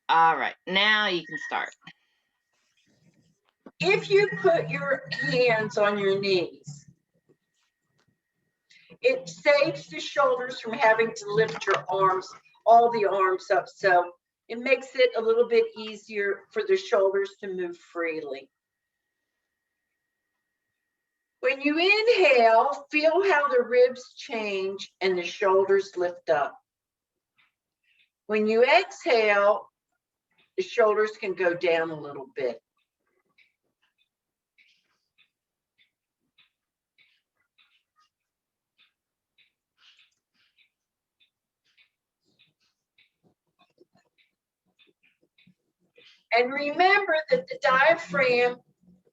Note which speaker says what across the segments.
Speaker 1: All right, now you can start.
Speaker 2: If you put your hands on your knees, it saves the shoulders from having to lift your arms, all the arms up. So it makes it a little bit easier for the shoulders to move freely. When you inhale, feel how the ribs change and the shoulders lift up. When you exhale, the shoulders can go down a little bit. And remember that the diaphragm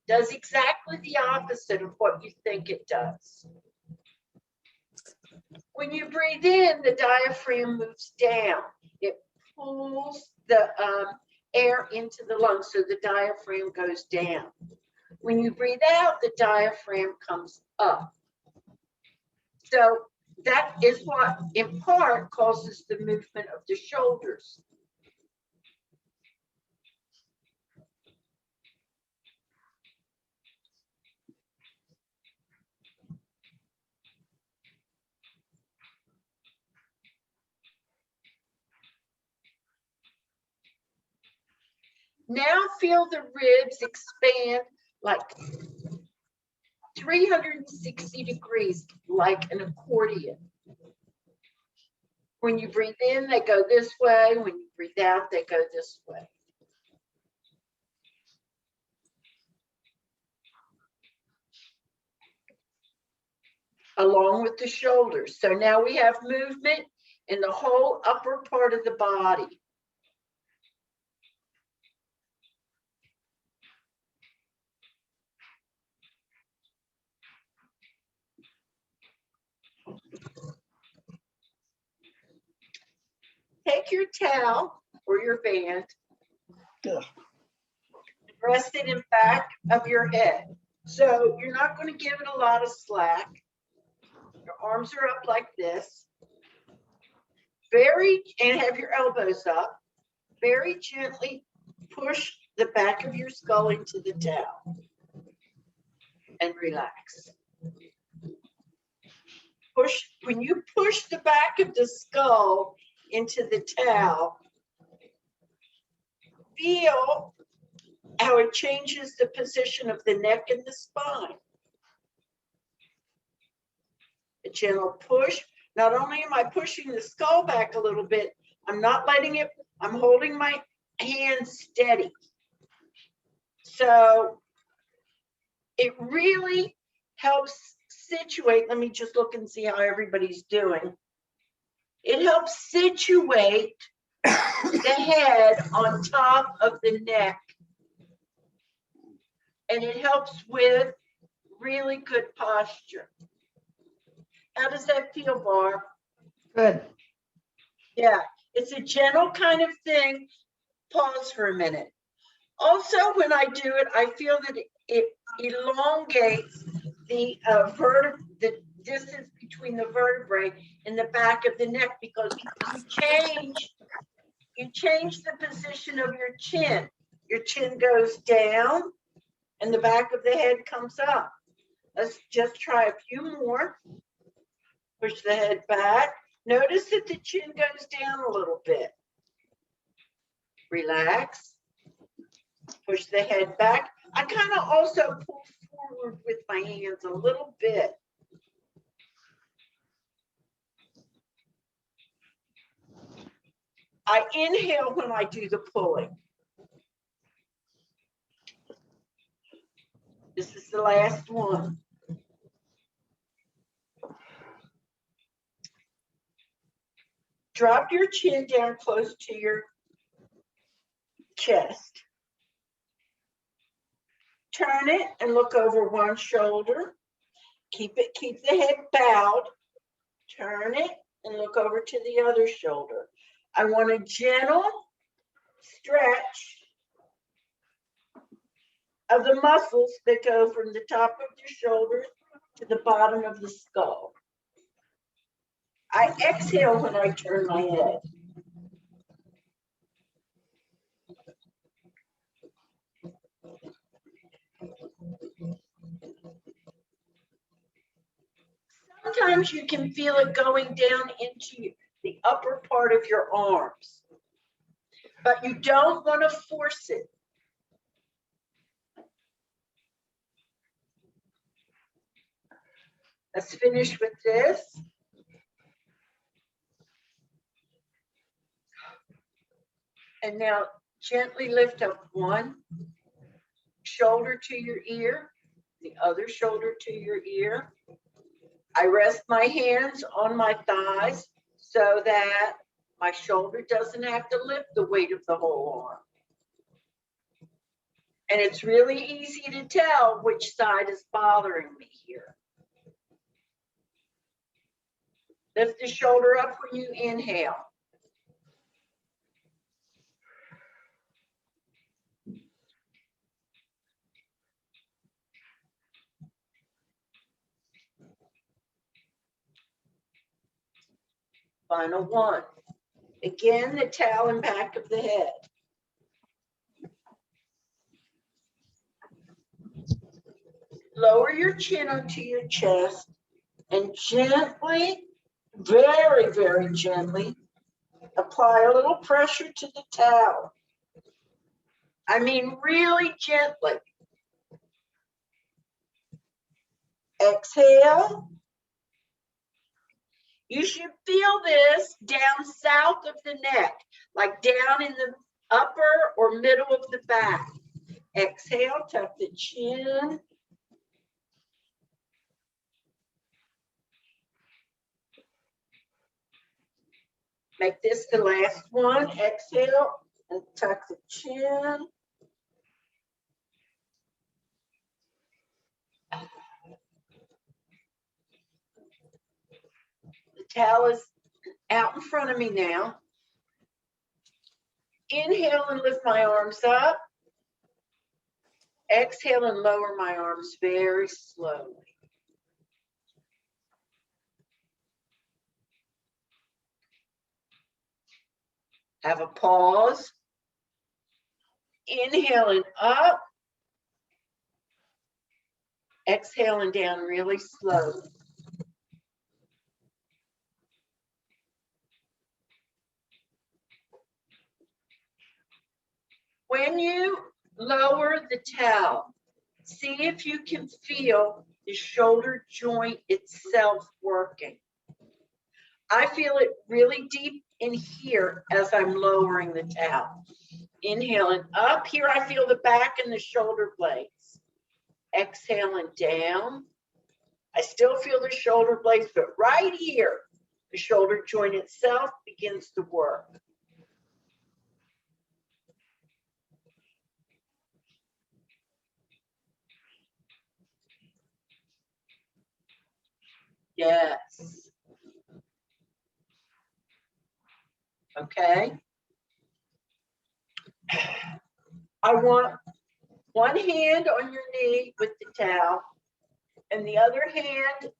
Speaker 2: does exactly the opposite of what you think it does. When you breathe in, the diaphragm moves down. It pulls the air into the lungs, so the diaphragm goes down. When you breathe out, the diaphragm comes up. So that is what, in part, causes the movement of the shoulders. Now feel the ribs expand like 360 degrees, like an accordion. When you breathe in, they go this way. When you breathe out, they go this way. Along with the shoulders. So now we have movement in the whole upper part of the body. Take your towel or your band, rest it in back of your head. So you're not going to give it a lot of slack. Your arms are up like this. And have your elbows up. Very gently push the back of your skull into the towel and relax. When you push the back of the skull into the towel, feel how it changes the position of the neck and the spine. A gentle push. Not only am I pushing the skull back a little bit, I'm not letting it, I'm holding my hand steady. So it really helps situate. Let me just look and see how everybody's doing. It helps situate the head on top of the neck. And it helps with really good posture. How does that feel, Barb?
Speaker 3: Good.
Speaker 2: Yeah, it's a gentle kind of thing. Pause for a minute. Also, when I do it, I feel that it elongates the distance between the vertebrae in the back of the neck, because you change the position of your chin. Your chin goes down and the back of the head comes up. Let's just try a few more. Push the head back. Notice that the chin goes down a little bit. Relax. Push the head back. I kind of also pull forward with my hands a little bit. I inhale when I do the pulling. This is the last one. Drop your chin down close to your chest. Turn it and look over one shoulder. Keep the head bowed. Turn it and look over to the other shoulder. I want a gentle stretch of the muscles that go from the top of your shoulders to the bottom of the skull. I exhale when I turn my head. sometimes you can feel it going down into the upper part of your arms, but you don't want to force it. Let's finish with this. And now gently lift up one shoulder to your ear, the other shoulder to your ear. I rest my hands on my thighs so that my shoulder doesn't have to lift the weight of the whole arm. And it's really easy to tell which side is bothering me here. Lift the shoulder up when you inhale. Final one. Again, the towel and back of the head. Lower your chin onto your chest and gently, very, very gently, apply a little pressure to the towel. I mean, really gently. Exhale. You should feel this down south of the neck, like down in the upper or middle of the back. Exhale, tuck the chin. Make this the last one. Exhale and tuck the chin. The towel is out in front of me now. Inhale and lift my arms up. Exhale and lower my arms very slowly. Have a pause. Inhaling up. Exhaling down really slowly. When you lower the towel, see if you can feel the shoulder joint itself working. I feel it really deep in here as I'm lowering the towel. Inhaling up, here I feel the back and the shoulder blades. Exhaling down. I still feel the shoulder blades, but right here, the shoulder joint itself begins to work. Yes. Okay. I want one hand on your knee with the towel and the other hand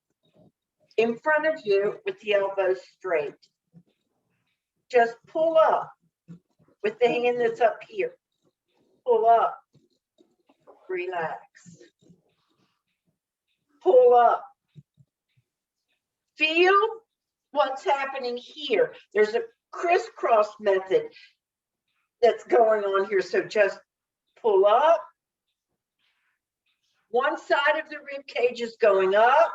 Speaker 2: in front of you with the elbows straight. Just pull up with the hand that's up here. Pull up. Relax. Pull up. Feel what's happening here. There's a crisscross method that's going on here. So just pull up. One side of the rib cage is going up.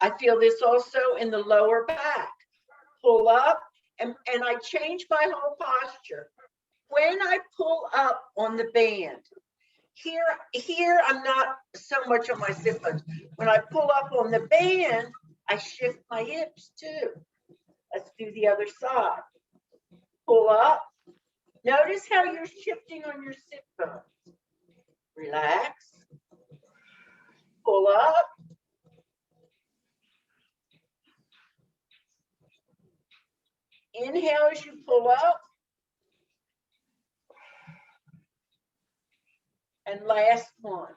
Speaker 2: I feel this also in the lower back. Pull up, and I change my whole posture. When I pull up on the band, here I'm not so much on my sit bones. When I pull up on the band, I shift my hips too. Let's do the other side. Pull up. Notice how you're shifting on your sit bones. Relax. Pull up. Inhale as you pull up. And last one.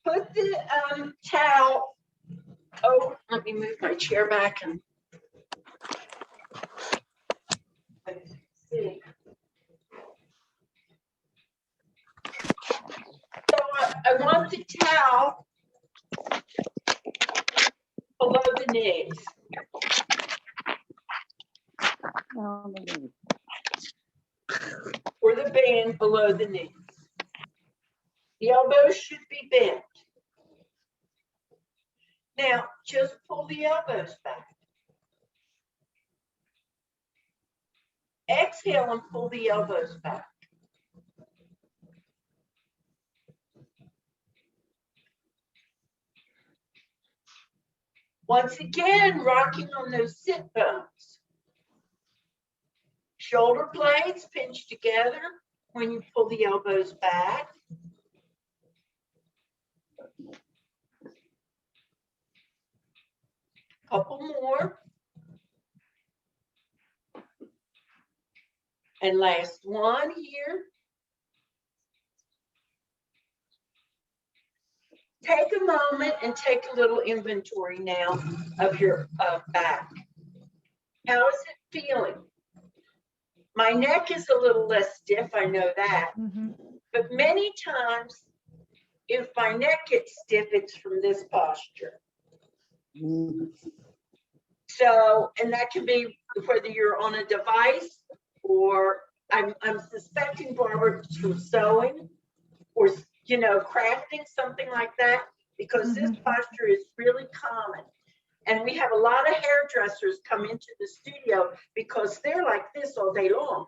Speaker 2: Put the towel, oh, let me move my chair back and see. knees. Or the band below the knees. The elbows should be bent. Now, just pull the elbows back. Exhale and pull the elbows back. Once again, rocking on those sit bones. Shoulder blades pinch together when you pull the elbows back. Couple more. And last one here. Take a moment and take a little inventory now of your back. How is it feeling? My neck is a little less stiff, I know that. But many times, if my neck gets stiff, it's from this posture. So, and that can be whether you're on a device or I'm suspecting, Barbara, it's from sewing or, you know, crafting, something like that, because this posture is really common. And we have a lot of hairdressers come into the studio because they're like this all day long.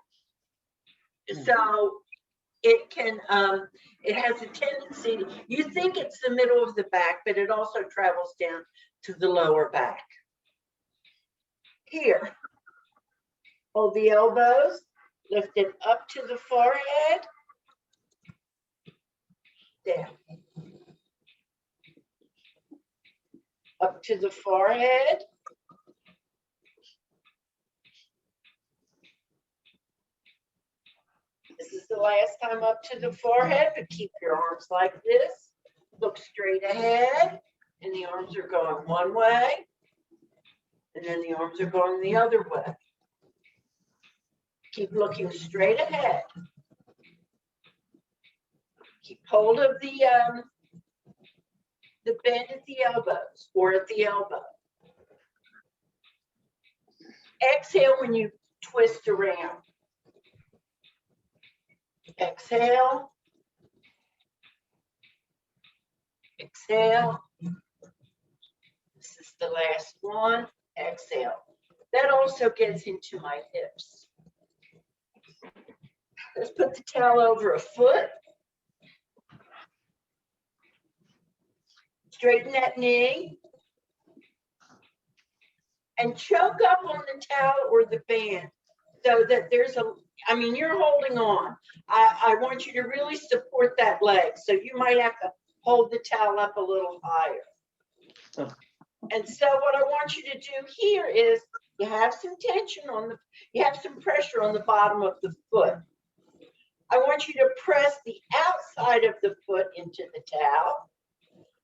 Speaker 2: So it can, it has a tendency, you think it's the middle of the back, but it also travels down to the lower back. Here, hold the elbows, lift it up to the forehead, down. Up to the forehead. This is the last time up to the forehead, but keep your arms like this. Look straight ahead, and the arms are going one way, and then the arms are going the other way. Keep looking straight ahead. Keep hold of the bend at the elbows or at the elbow. Exhale when you twist around. Exhale. Exhale. This is the last one. Exhale. That also gets into my hips. Let's put the towel over a foot. Straighten that knee. And choke up on the towel or the band so that there's a, I mean, you're holding on. I want you to really support that leg. So you might have to hold the towel up a little higher. And so what I want you to do here is you have some tension on the, you have some pressure on the bottom of the foot. I want you to press the outside of the foot into the towel.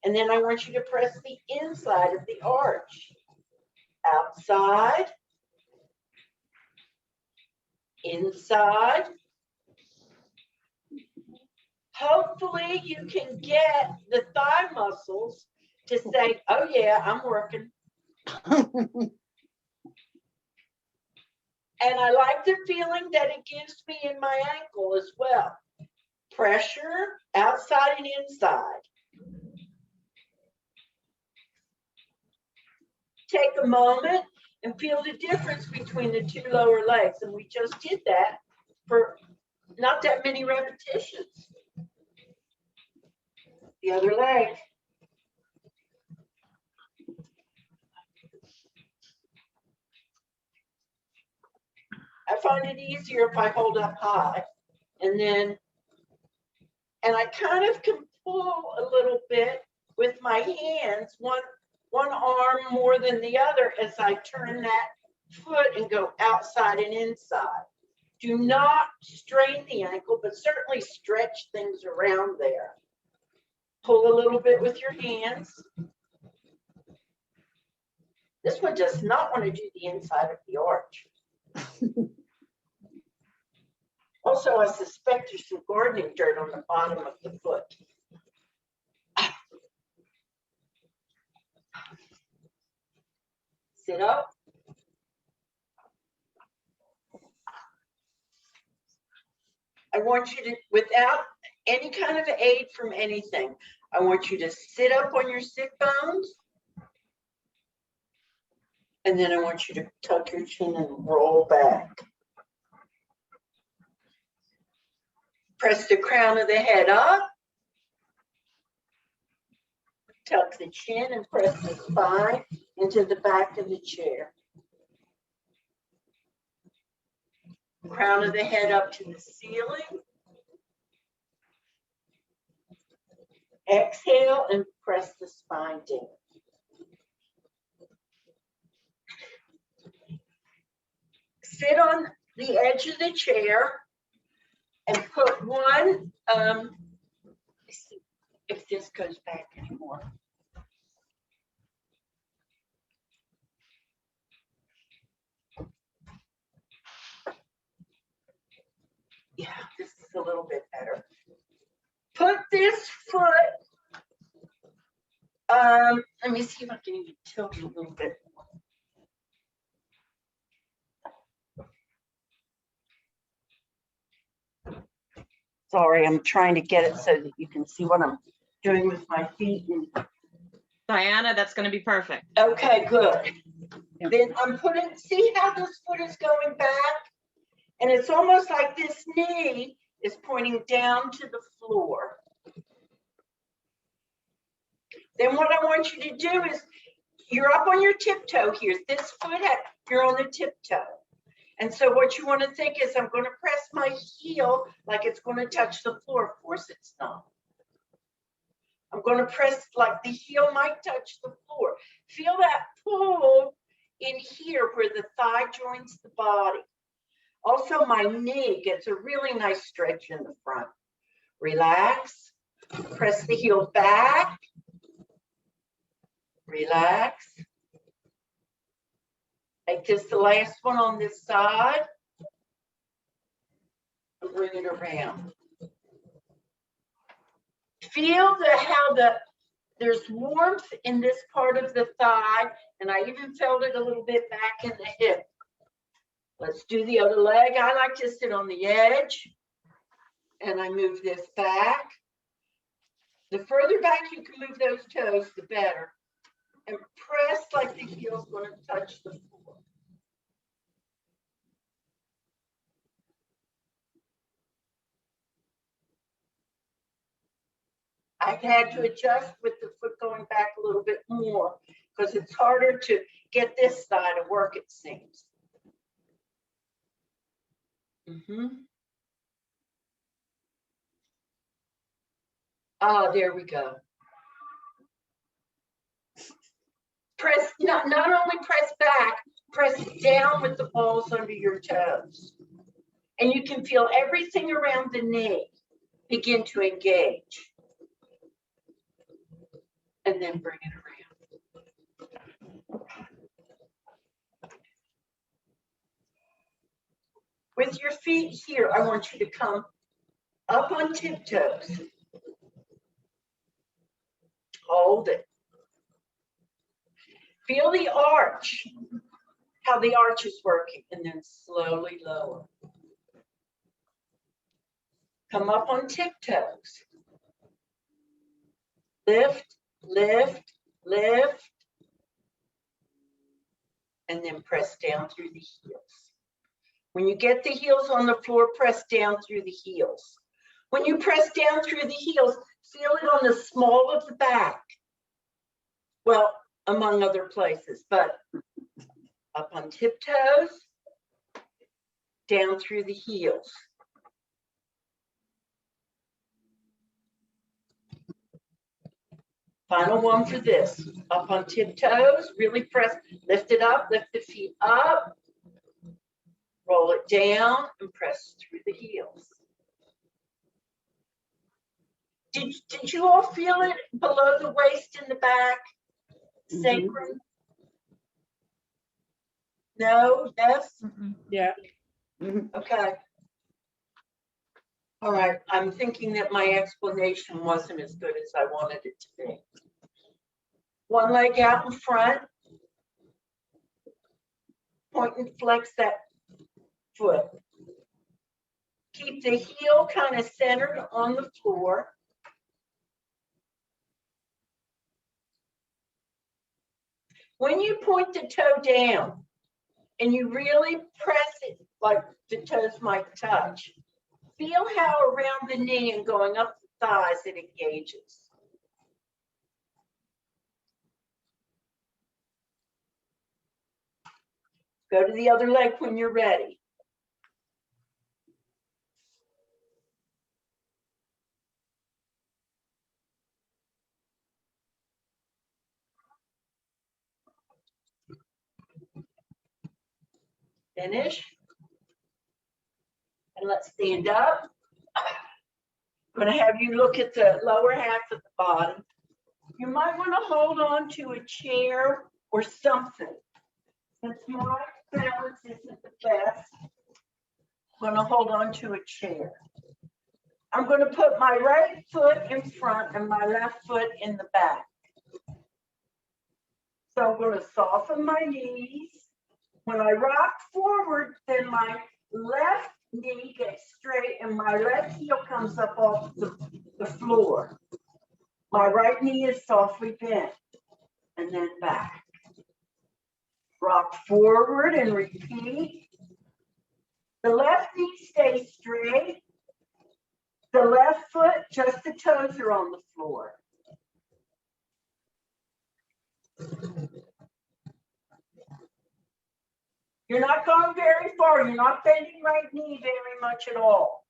Speaker 2: And then I want you to press the inside of the arch. Outside, inside. Hopefully you can get the thigh muscles to say, oh yeah, I'm working. And I like the feeling that it gives me in my ankle as well. Pressure outside and inside. Take a moment and feel the difference between the two lower legs. And we just did that for not that many repetitions. The other leg. I find it easier if I hold up high. And then, and I kind of can pull a little bit with my hands, one arm more than the other as I turn that foot and go outside and inside. Do not strain the ankle, but certainly stretch things around there. Pull a little bit with your hands. This one does not want to do the inside of the arch. Also, I suspect there's some gardening dirt on the bottom of the foot. Sit up. I want you to, without any kind of aid from anything, I want you to sit up on your sit bones. And then I want you to tuck your chin and roll back. Press the crown of the head up. Tuck the chin and press the spine into the back of the chair. Crown of the head up to the ceiling. Exhale and press the spine down. Sit on the edge of the chair and put one, let's see if this goes back anymore. Yeah, this is a little bit better. Put this foot, let me see if I can even tilt it a little bit. Sorry, I'm trying to get it so that you can see what I'm doing with my feet.
Speaker 1: Dianna, that's going to be perfect.
Speaker 2: Okay, good. Yeah. Then I'm putting, see how this foot is going back? And it's almost like this knee is pointing down to the floor. Then what I want you to do is, you're up on your tiptoe here. This foot, you're on the tiptoe. And so what you want to think is, I'm going to press my heel like it's going to touch the floor. Of course it's not. I'm going to press like the heel might touch the floor. Feel that pull in here where the thigh joins the body. Also, my knee gets a really nice stretch in the front. Relax. Press the heel back. Relax. Make this the last one on this side. And bring it around. Feel how there's warmth in this part of the thigh, and I even felt it a little bit back in the hip. Let's do the other leg. I like to sit on the edge, and I move this back. The further back you can move those toes, the better. And press like the heel's going to touch the floor. I've had to adjust with the foot going back a little bit more because it's harder to get this side to work, it seems. Ah, there we go. Press, not only press back, press down with the balls under your toes. And you can feel everything around the knee begin to engage. And then bring it around. With your feet here, I want you to come up on tiptoes. Hold it. Feel the arch, how the arch is working, and then slowly lower. Come up on tiptoes. Lift, lift, lift. And then press down through the heels. When you get the heels on the floor, press down through the heels. When you press down through the heels, feel it on the small of the back. Well, among other places, but up on tiptoes, down through the heels. Final one for this. Up on tiptoes, really press, lift it up, lift the feet up, roll it down, and press through the heels. Did you all feel it below the waist in the back? Sacrum? No? Yes?
Speaker 3: Yeah.
Speaker 2: Okay. All right. I'm thinking that my explanation wasn't as good as I wanted it to be. One leg out in front. point and flex that foot. Keep the heel kind of centered on the floor. When you point the toe down and you really press it like the toes might touch, feel how around the knee and going up the thighs it engages. Go to the other leg when you're ready. Finish. And let's stand up. I'm going to have you look at the lower half of the body. You might want to hold on to a chair or something. Since my balance isn't the best, I'm going to hold on to a chair. I'm going to put my right foot in front and my left foot in the back. So I'm going to soften my knees. When I rock forward, then my left knee gets straight and my left heel comes up off the floor. My right knee is softly bent and then back. Rock forward and repeat. The left knee stays straight. The left foot, just the toes are on the floor. You're not going very far. You're not bending right knee very much at all.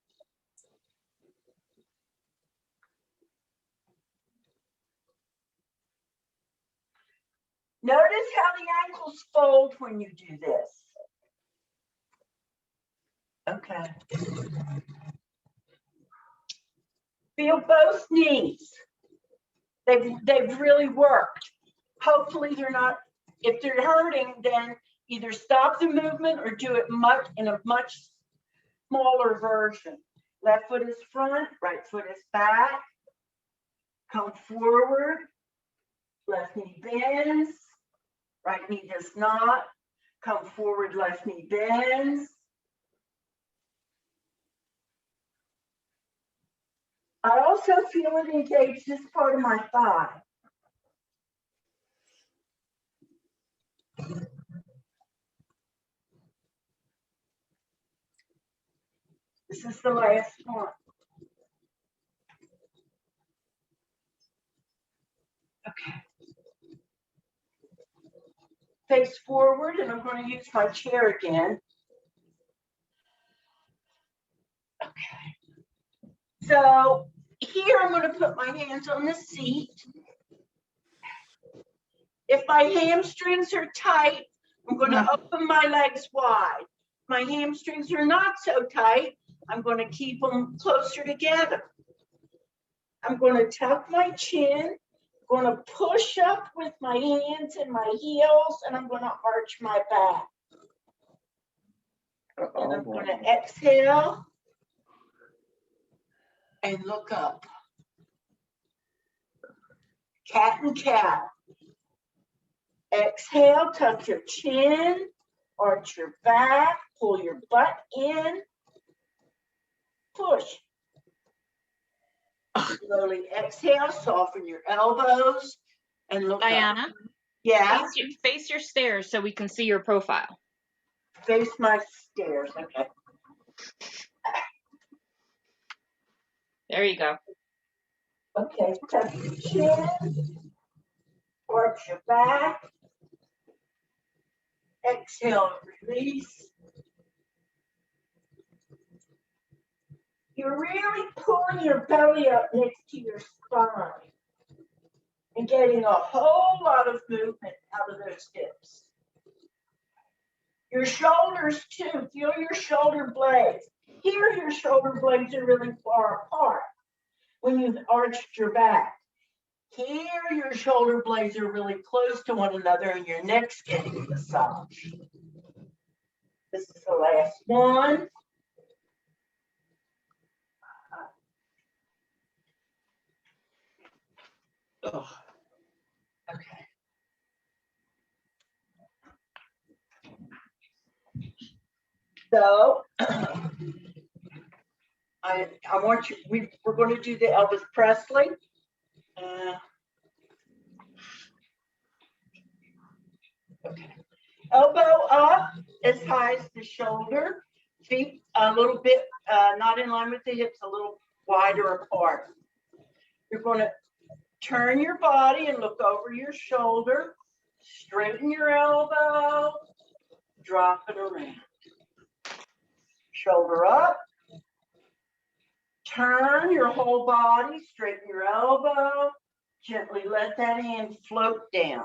Speaker 2: Notice how the ankles fold when you do this. Okay. Feel both knees. They've really worked. Hopefully they're not, if they're hurting, then either stop the movement or do it in a much smaller version. Left foot is front, right foot is back. Come forward. Left knee bends. Right knee does not. Come forward, left knee bends. I also feel it engage this part of my thigh. This is the last one. Okay. Face forward, and I'm going to use my chair again. Okay. So here I'm going to put my hands on the seat. If my hamstrings are tight, I'm going to open my legs wide. If my hamstrings are not so tight, I'm going to keep them closer together. I'm going to tuck my chin, I'm going to push up with my hands and my heels, and I'm going to arch my back. And I'm going to exhale and look up. Cat and cow. Exhale, tuck your chin, arch your back, pull your butt in, push. Slowly exhale, soften your elbows, and look
Speaker 1: Dianna,
Speaker 2: up. Yeah.
Speaker 1: face your stairs so we can see your profile.
Speaker 2: Face my stairs. Okay.
Speaker 1: There you go.
Speaker 2: Okay, tuck your chin, arch your back. Exhale, release. You're really pulling your belly up next to your spine and getting a whole lot of movement out of those hips. Your shoulders too, feel your shoulder blades. Here, your shoulder blades are really far apart when you've arched your back. Here, your shoulder blades are really close to one another and your neck's getting a massage. This is the last one. Oh, okay. So I want you, we're going to do the Elvis Presley. Okay. Elbow up as high as the shoulder, feet a little bit not in line with the hips, a little wider apart. You're going to turn your body and look over your shoulder, straighten your elbow, drop it around. Shoulder up, turn your whole body, straighten your elbow, gently let that hand float down.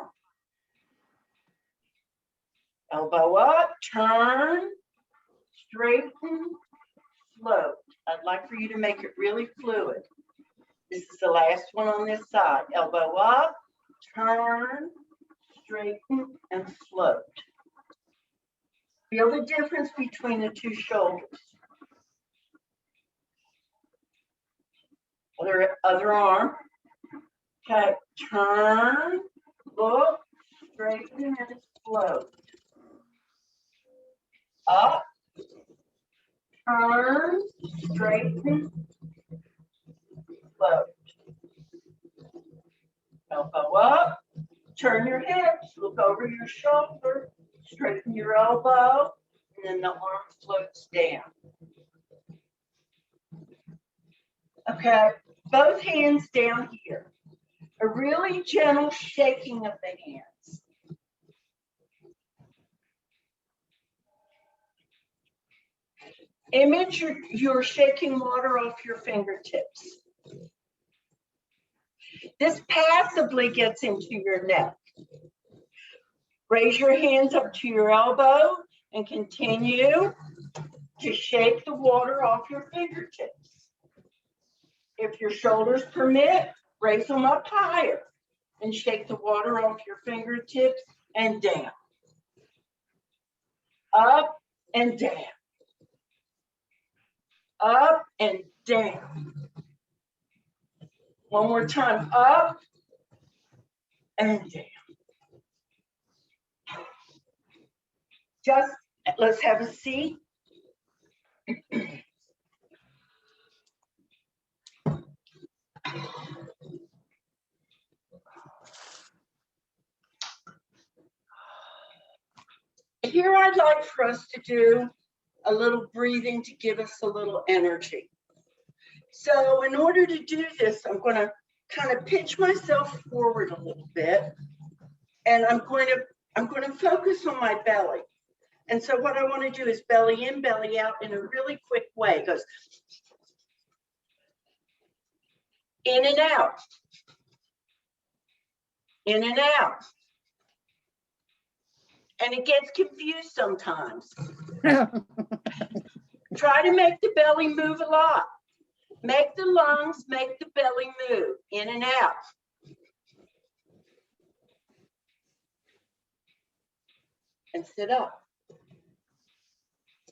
Speaker 2: Elbow up, turn, straighten, float. I'd like for you to make it really fluid. This is the last one on this side. Elbow up, turn, straighten, and float. Feel the difference between the two shoulders. Other arm. Okay, turn, look, straighten, and float. Up, turn, straighten, float. Elbow up, turn your hips, look over your shoulder, straighten your elbow, and then the arm floats down. Okay, both hands down here. A really gentle shaking of the hands. Image you're shaking water off your fingertips. This passively gets into your neck. Raise your hands up to your elbow and continue to shake the water off your fingertips. If your shoulders permit, raise them up higher and shake the water off your fingertips and down. Up and down. Up and down. One more time, up and down. Just let's have a seat. Here I'd like for us to do a little breathing to give us a little energy. So in order to do this, I'm going to kind of pitch myself forward a little bit, and I'm going to focus on my belly. And so what I want to do is belly in, belly out in a really quick way. It goes in and out, in and out. And it gets confused sometimes. Try to make the belly move a lot. Make the lungs, make the belly move in and out. And sit up.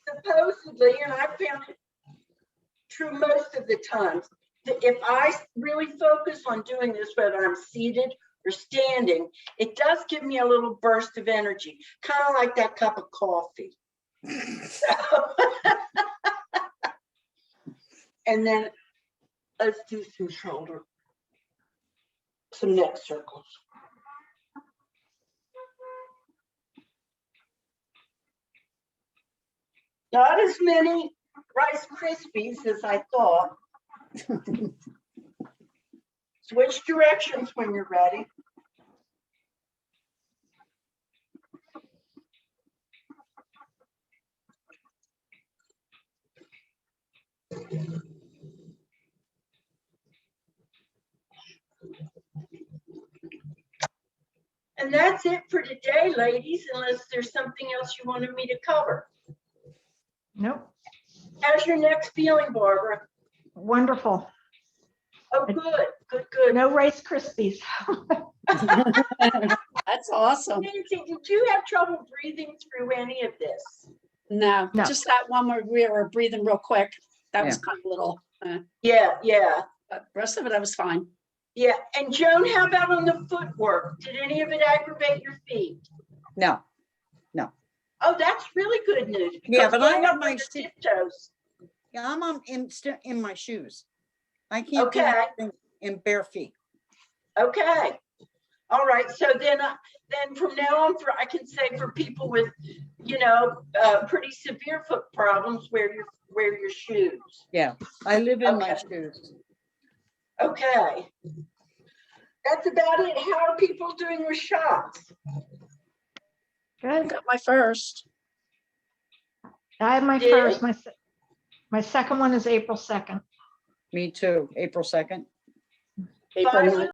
Speaker 2: Supposedly, and I found it true most of the times, that if I really focus on doing this, whether I'm seated or standing, it does give me a little burst of energy, kind of like that cup of coffee. And then let's do some neck circles. Not as many Rice Krispies as I thought. Switch directions when you're ready. And that's it for today, ladies, unless there's something else you wanted me to cover.
Speaker 3: Nope.
Speaker 2: How's your neck feeling, Barbara?
Speaker 3: Wonderful.
Speaker 2: Oh, good, good, good.
Speaker 3: No Rice Krispies.
Speaker 4: That's awesome.
Speaker 2: Nancy, did you have trouble breathing through any of this?
Speaker 4: No,
Speaker 3: No.
Speaker 4: just that one where we were breathing real quick. That was kind of a little,
Speaker 2: Yeah, yeah.
Speaker 4: but the rest of it, I was fine.
Speaker 2: Yeah, and Joan, how about on the footwork? Did any of it aggravate your feet?
Speaker 5: No.
Speaker 2: Oh, that's really good news.
Speaker 5: Yeah,
Speaker 2: because
Speaker 5: but
Speaker 2: what
Speaker 5: I have
Speaker 2: about
Speaker 5: my
Speaker 2: when the
Speaker 5: shoe-
Speaker 2: tiptoes?
Speaker 5: Yeah, I'm in my shoes. I can't do
Speaker 2: Okay.
Speaker 5: anything in bare feet.
Speaker 2: Okay. All right. So then from now on, I can say for people with, pretty severe foot problems, wear your shoes.
Speaker 5: Yeah, I live in my
Speaker 2: Okay.
Speaker 5: shoes.
Speaker 2: Okay. That's about it. How are people doing with shots?
Speaker 3: Good.
Speaker 4: Got my first.
Speaker 3: I have my
Speaker 2: Did?
Speaker 3: first, my second one is April 2nd.
Speaker 5: Me too, April 2nd.
Speaker 4: April
Speaker 2: Pfizer?
Speaker 4: 9th.